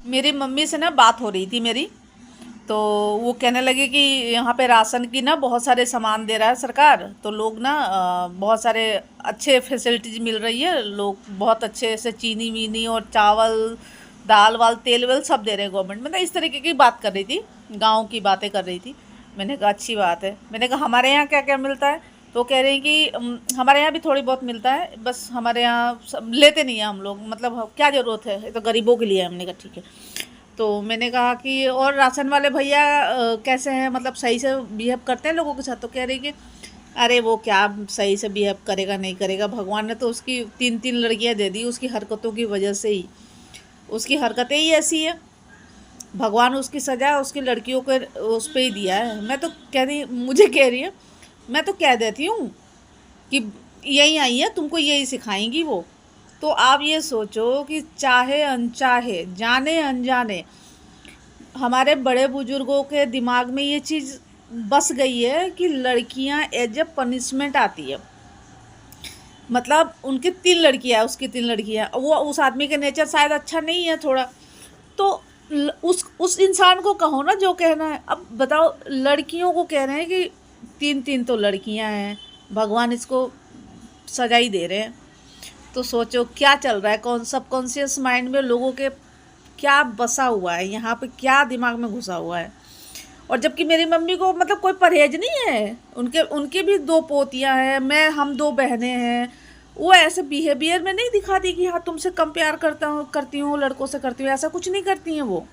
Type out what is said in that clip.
मेरी मम्मी से ना बात हो रही थी मेरी। तो वो कहने लगे कि यहाँ पे राशन की ना बहुत सारे सामान दे रहा है सरकार, तो लोग ना बहुत सारे अच्छे फैसिलिटीज मिल रही है, लोग बहुत अच्छे से चीनी वीनी और चावल दाल वाल तेल वेल सब दे रहे हैं गवर्नमेंट, मतलब इस तरीके की बात कर रही थी, गांव की बातें कर रही थी। मैंने कहा अच्छी बात है। मैंने कहा हमारे यहाँ क्या क्या मिलता है? तो कह रहे हैं कि हमारे यहाँ भी थोड़ी बहुत मिलता है, बस हमारे यहाँ सब लेते नहीं है हम लोग, मतलब क्या ज़रूरत है, ये तो गरीबों के लिए है। हमने कहा ठीक है। तो मैंने कहा कि और राशन वाले भैया कैसे हैं, मतलब सही से बिहेव करते हैं लोगों के साथ? तो कह रही कि अरे वो क्या सही से बिहेव करेगा नहीं करेगा, भगवान ने तो उसकी 3 3 लड़कियां दे दी उसकी हरकतों की वजह से ही। उसकी हरकतें ही ऐसी है, भगवान उसकी सजा उसकी लड़कियों के उस पे ही दिया है। मैं तो कह रही, मुझे कह रही है, मैं तो कह देती हूँ कि यही आई है, तुमको यही सिखाएंगी वो। तो आप ये सोचो कि चाहे अनचाहे जाने अनजाने हमारे बड़े बुजुर्गों के दिमाग में ये चीज़ बस गई है कि लड़कियां एज ए पनिशमेंट आती है। मतलब उनकी 3 लड़कियां, उसकी 3 लड़कियां, वो उस आदमी का नेचर शायद अच्छा नहीं है थोड़ा। तो उस इंसान को कहो ना जो कहना है। अब बताओ, लड़कियों को कह रहे हैं कि 3 3 तो लड़कियां हैं, भगवान इसको सजा ही दे रहे हैं। तो सोचो क्या चल रहा है, कौन सबकॉन्शियस माइंड में लोगों के क्या बसा हुआ है, यहाँ पे क्या दिमाग में घुसा हुआ है। और जबकि मेरी मम्मी को मतलब कोई परहेज नहीं है, उनके उनके भी 2 पोतियां हैं, मैं हम 2 बहनें हैं। वो ऐसे बिहेवियर में नहीं दिखाती कि हाँ तुमसे कम प्यार करता हूँ करती हूँ, लड़कों से करती हूँ, ऐसा कुछ नहीं करती हैं वो।